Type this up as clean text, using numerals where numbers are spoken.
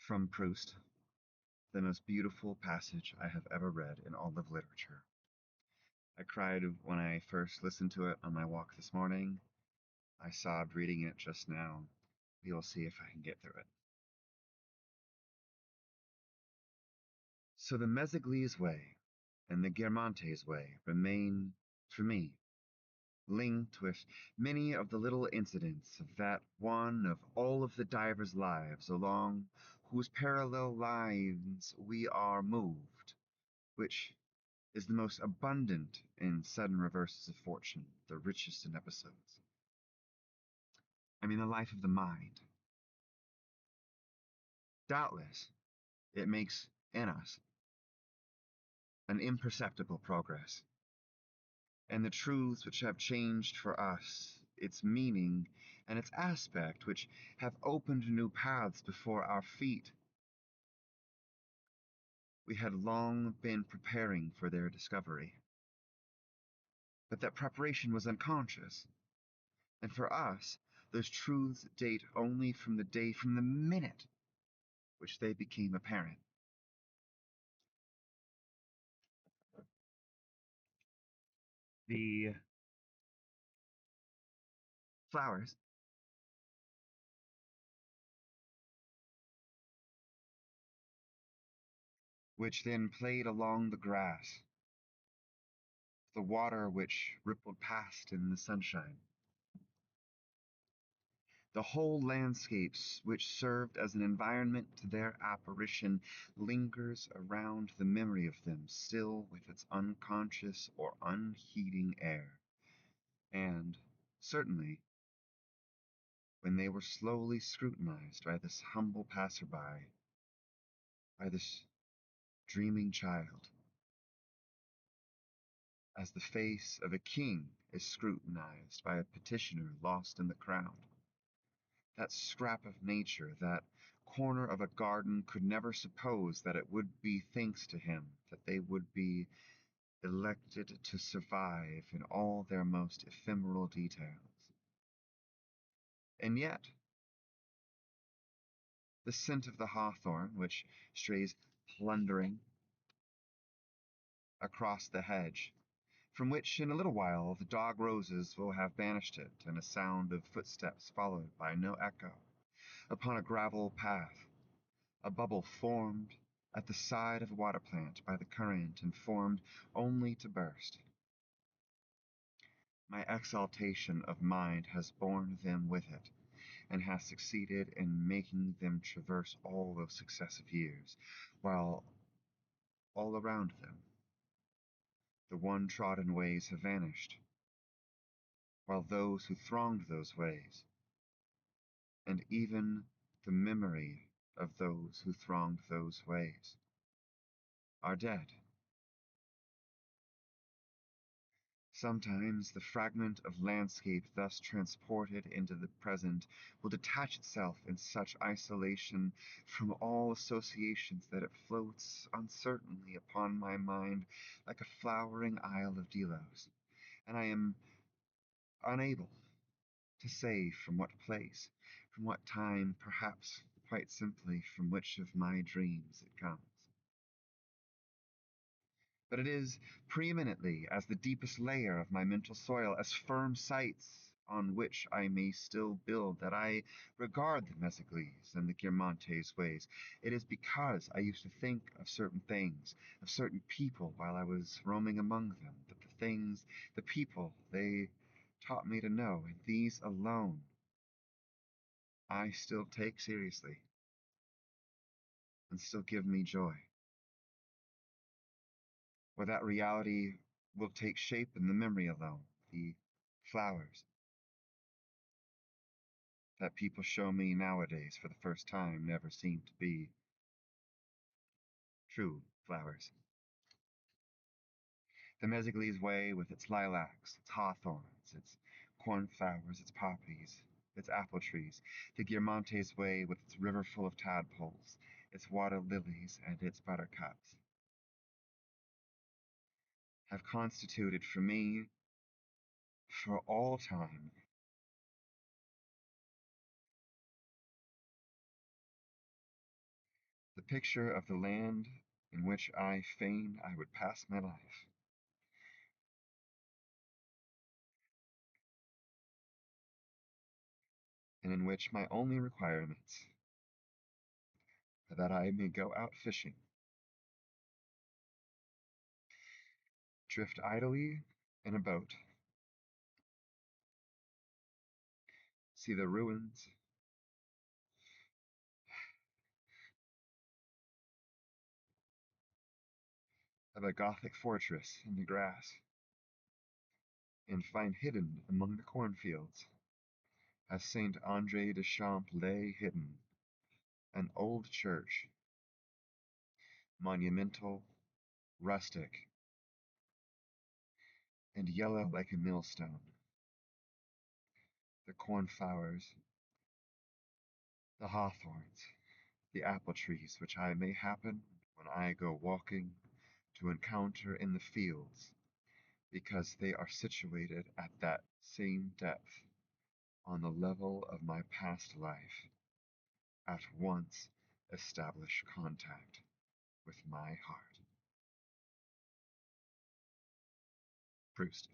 From Proust, the most beautiful passage I have ever read in all of literature. I cried when I first listened to it on my walk this morning. I sobbed reading it just now. We will see if I can get through it. So the Mesoglese way and the Guermantes way remain, for me, linked with many of the little incidents of that one of all of the divers' lives along whose parallel lines we are moved, which is the most abundant in sudden reverses of fortune, the richest in episodes. I mean, the life of the mind. Doubtless, it makes in us an imperceptible progress, and the truths which have changed for us, its meaning and its aspect, which have opened new paths before our feet, we had long been preparing for their discovery. But that preparation was unconscious, and for us, those truths date only from the minute which they became apparent. The flowers, which then played along the grass, the water which rippled past in the sunshine, the whole landscapes which served as an environment to their apparition lingers around the memory of them still with its unconscious or unheeding air. And, certainly, when they were slowly scrutinized by this humble passerby, by this dreaming child, as the face of a king is scrutinized by a petitioner lost in the crowd. That scrap of nature, that corner of a garden could never suppose that it would be thanks to him that they would be elected to survive in all their most ephemeral details. And yet, the scent of the hawthorn, which strays plundering across the hedge, from which in a little while the dog roses will have banished it, and a sound of footsteps followed by no echo, upon a gravel path, a bubble formed at the side of a water plant by the current and formed only to burst. My exaltation of mind has borne them with it, and has succeeded in making them traverse all those successive years, while all around them the one-trodden ways have vanished, while those who thronged those ways, and even the memory of those who thronged those ways, are dead. Sometimes the fragment of landscape thus transported into the present will detach itself in such isolation from all associations that it floats uncertainly upon my mind like a flowering isle of Delos, and I am unable to say from what place, from what time, perhaps quite simply from which of my dreams it comes. But it is preeminently as the deepest layer of my mental soil, as firm sites on which I may still build, that I regard the Mesoglese and the Guermantes ways. It is because I used to think of certain things, of certain people while I was roaming among them, that the things, the people, they taught me to know, and these alone I still take seriously and still give me joy. Where that reality will take shape in the memory alone, the flowers that people show me nowadays for the first time never seem to be true flowers. The Mesoglese way, with its lilacs, its hawthorns, its cornflowers, its poppies, its apple trees. The Guermantes way, with its river full of tadpoles, its water lilies, and its buttercups, have constituted for me, for all time, the picture of the land in which I fain I would pass my life, and in which my only requirements are that I may go out fishing, drift idly in a boat, see the ruins of a Gothic fortress in the grass, and find hidden among the cornfields, as Saint Andre de Champs lay hidden, an old church, monumental, rustic, and yellow like a millstone. The cornflowers, the hawthorns, the apple trees which I may happen, when I go walking, to encounter in the fields, because they are situated at that same depth, on the level of my past life, at once establish contact with my heart. Proust.